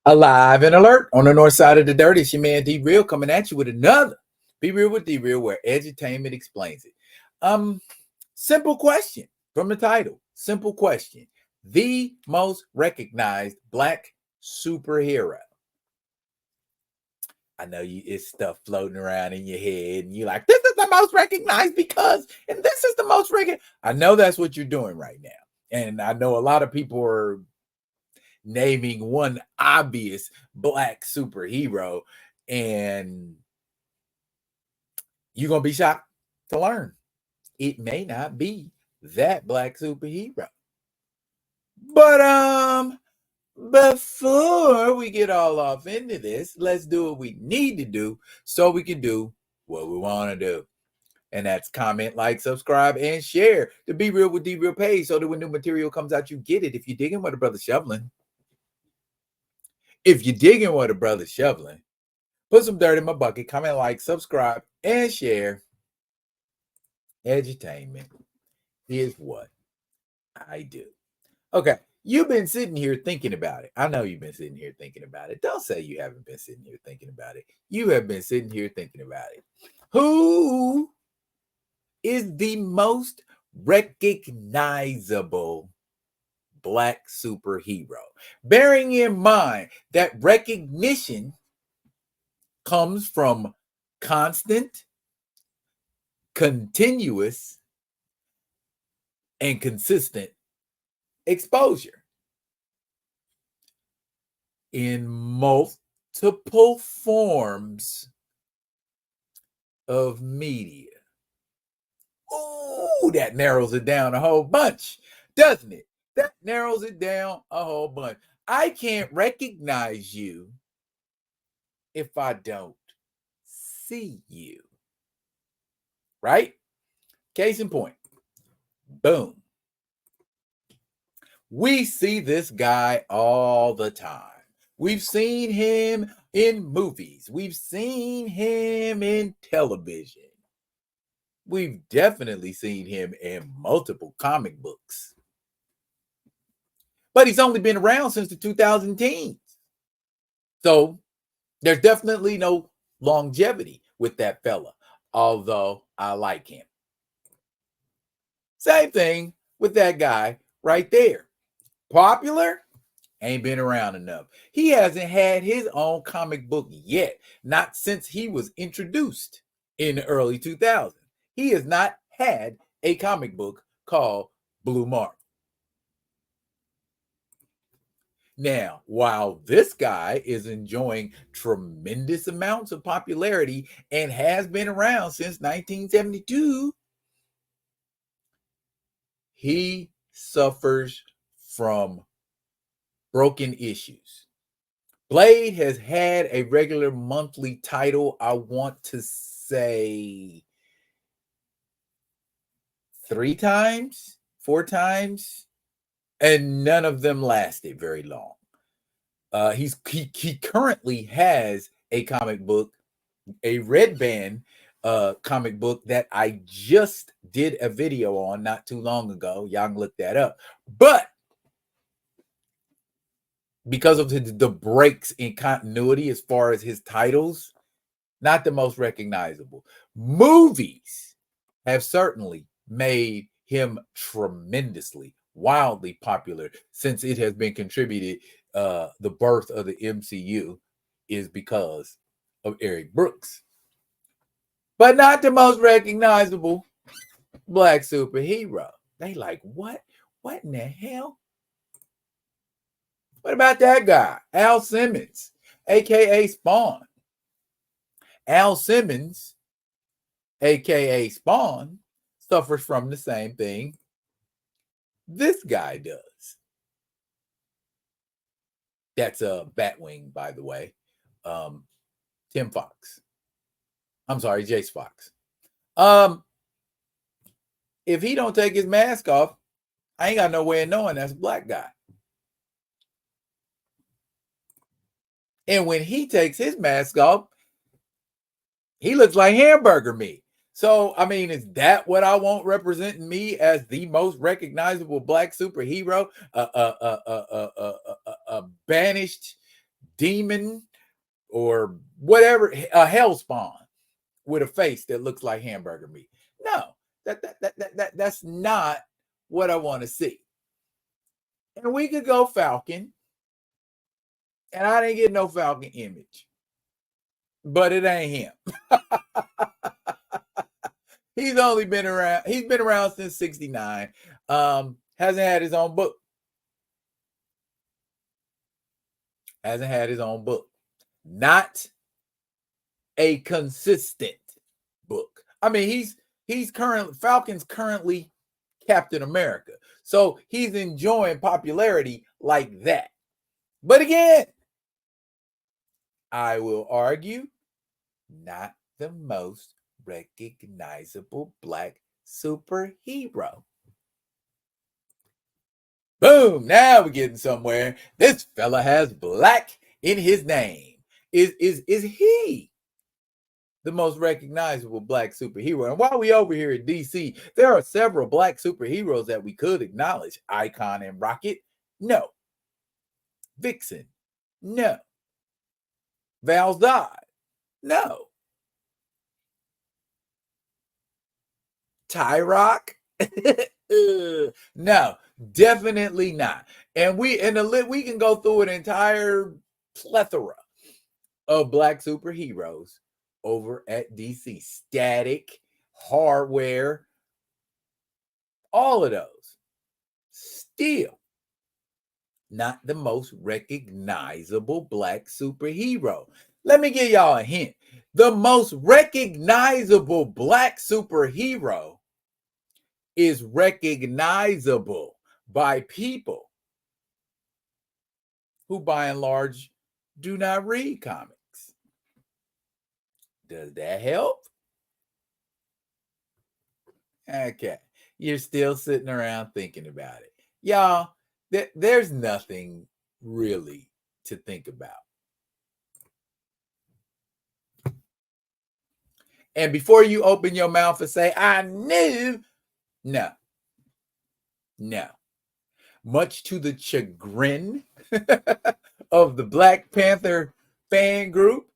Alive and alert on the north side of the dirt. It's your man D Real coming at you with another Be Real with D Real, where edutainment explains it. Simple question from the title. Simple question. The most recognized Black superhero. I know it's stuff floating around in your head, and you're like, this is the most recognized because, and this is the most recognized. I know that's what you're doing right now. And I know a lot of people are naming one obvious Black superhero, and you're going to be shocked to learn it may not be that Black superhero. But before we get all off into this, let's do what we need to do so we can do what we want to do. And that's comment, like, subscribe, and share the Be Real with D Real page so that when new material comes out, you get it. If you're digging what a brother's shoveling, put some dirt in my bucket, comment, like, subscribe, and share. Edutainment is what I do. Okay, you've been sitting here thinking about it. I know you've been sitting here thinking about it. Don't say you haven't been sitting here thinking about it. You have been sitting here thinking about it. Who is the most recognizable Black superhero? Bearing in mind that recognition comes from constant, continuous, and consistent exposure in multiple forms of media. Ooh, that narrows it down a whole bunch, doesn't it? That narrows it down a whole bunch. I can't recognize you if I don't see you. Right? Case in point. Boom. We see this guy all the time. We've seen him in movies. We've seen him in television. We've definitely seen him in multiple comic books. But he's only been around since the 2010s. So there's definitely no longevity with that fella, although I like him. Same thing with that guy right there. Popular, ain't been around enough. He hasn't had his own comic book yet, not since he was introduced in the early 2000s. He has not had a comic book called Blue Mark. Now, while this guy is enjoying tremendous amounts of popularity and has been around since 1972, he suffers from broken issues. Blade has had a regular monthly title, I want to say 3 times, 4 times, and none of them lasted very long. He currently has a comic book, a Red Band comic book that I just did a video on not too long ago. Y'all can look that up. But because of the breaks in continuity as far as his titles, not the most recognizable. Movies have certainly made him tremendously, wildly popular since it has been contributed. The birth of the MCU is because of Eric Brooks. But not the most recognizable Black superhero. They like, what? What in the hell? What about that guy? Al Simmons, a.k.a. Spawn. Al Simmons, a.k.a. Spawn, suffers from the same thing this guy does. That's a Batwing, by the way. Tim Fox. I'm sorry, Jace Fox. If he don't take his mask off, I ain't got no way of knowing that's a black guy. And when he takes his mask off, he looks like hamburger meat. So, I mean, is that what I want representing me as the most recognizable Black superhero? A banished demon or whatever, a hell spawn with a face that looks like hamburger meat. No, that's not what I want to see. And we could go Falcon, and I didn't get no Falcon image, but it ain't him. He's only been around. He's been around since '69. Hasn't had his own book. Hasn't had his own book. Not a consistent book. I mean, Falcon's currently Captain America. So he's enjoying popularity like that. But again, I will argue, not the most recognizable Black superhero. Boom, now we're getting somewhere. This fella has black in his name. Is he the most recognizable Black superhero? And while we over here at DC, there are several Black superheroes that we could acknowledge. Icon and Rocket, no. Vixen, no. Val-Zod, no. Tyrock, no, definitely not. And we can go through an entire plethora of Black superheroes over at DC. Static, Hardware, all of those. Still not the most recognizable Black superhero. Let me give y'all a hint. The most recognizable Black superhero is recognizable by people who, by and large, do not read comics. Does that help? Okay. You're still sitting around thinking about it. Y'all, there's nothing really to think about. And before you open your mouth and say, I knew, no. Much to the chagrin of the Black Panther fan group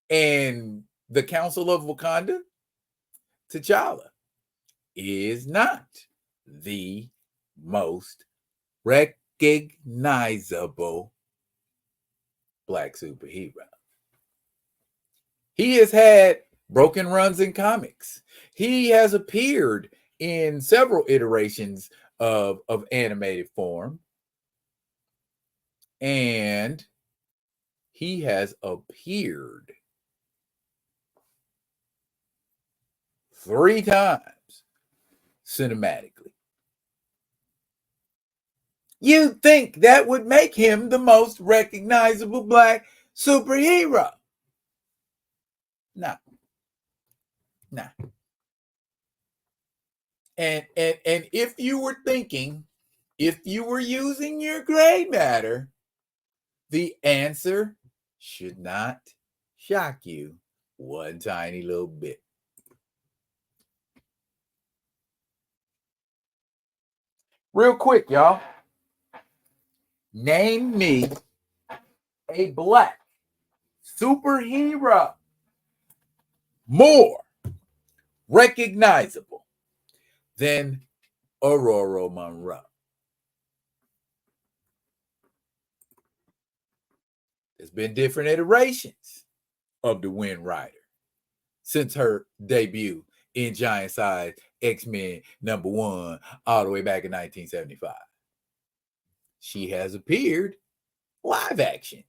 and the Council of Wakanda, T'Challa is not the most recognizable Black superhero. He has had broken runs in comics. He has appeared in several iterations of animated form. And he has appeared 3 times cinematically. You'd think that would make him the most recognizable Black superhero. Nah. And if you were thinking, if you were using your gray matter, the answer should not shock you one tiny little bit. Real quick, y'all. Name me a Black superhero more recognizable than Aurora Monroe. There's been different iterations of the Wind Rider since her debut in Giant Size X-Men #1 all the way back in 1975. She has appeared live action.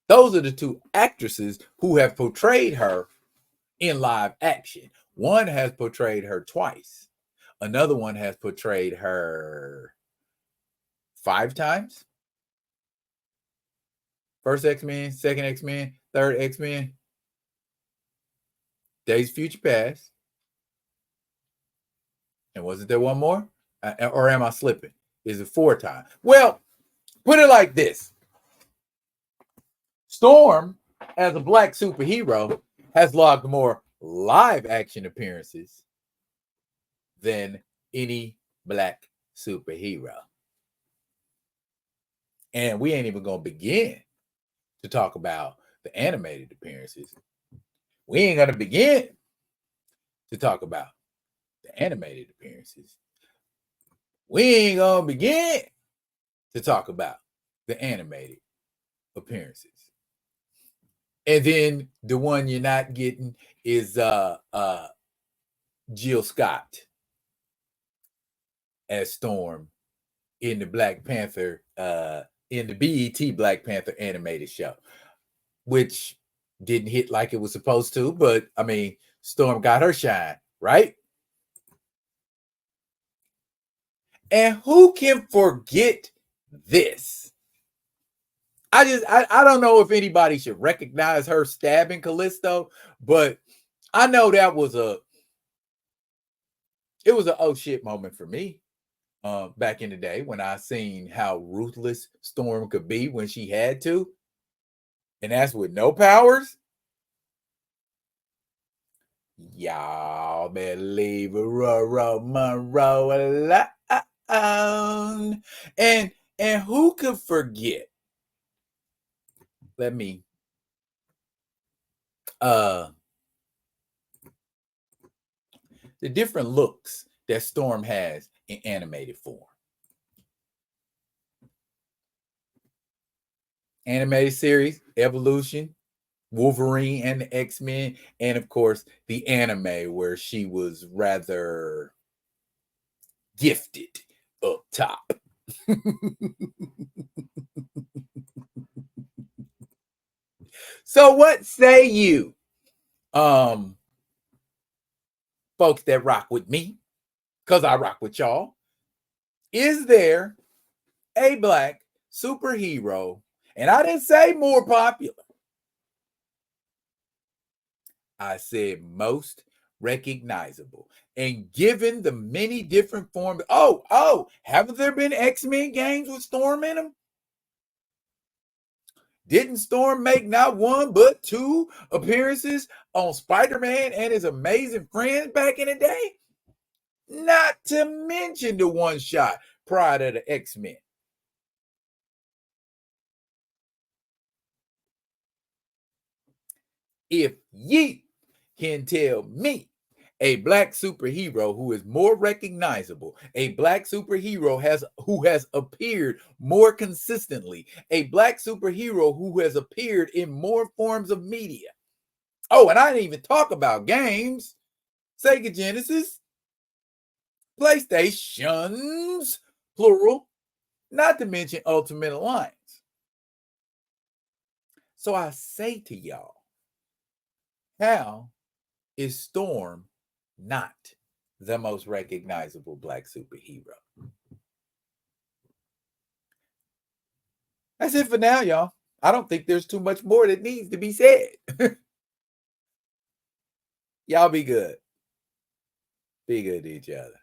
Those are the 2 actresses who have portrayed her in live action. One has portrayed her twice. Another one has portrayed her 5 times. First X-Men, second X-Men, third X-Men, Days of Future Past. And wasn't there one more? Or am I slipping? Is it 4 times? Well, put it like this. Storm, as a Black superhero, has logged more live action appearances than any Black superhero. And we ain't even going to begin to talk about the animated appearances. We ain't going to begin to talk about the animated appearances. We ain't going to begin to talk about the animated appearances. And then the one you're not getting is Jill Scott as Storm in the Black Panther, in the BET Black Panther animated show, which didn't hit like it was supposed to, but I mean, Storm got her shine, right? And who can forget this? I don't know if anybody should recognize her stabbing Callisto, but I know that was it was a oh shit moment for me. Back in the day when I seen how ruthless Storm could be when she had to, and that's with no powers. Y'all better leave Monroe alone. And who could forget? Let me the different looks that Storm has in animated form. Animated series, Evolution, Wolverine and the X-Men, and of course the anime where she was rather gifted up top. So what say you, folks that rock with me, because I rock with y'all? Is there a Black superhero? And I didn't say more popular. I said most recognizable. And given the many different forms, haven't there been X-Men games with Storm in them? Didn't Storm make not one but 2 appearances on Spider-Man and his amazing friends back in the day? Not to mention the one shot prior to the X-Men. If ye can tell me a Black superhero who is more recognizable, a Black superhero who has appeared more consistently, a Black superhero who has appeared in more forms of media. Oh, and I didn't even talk about games. Sega Genesis, PlayStations, plural, not to mention Ultimate Alliance. So I say to y'all, how is Storm not the most recognizable Black superhero? That's it for now, y'all. I don't think there's too much more that needs to be said. Y'all be good. Be good to each other.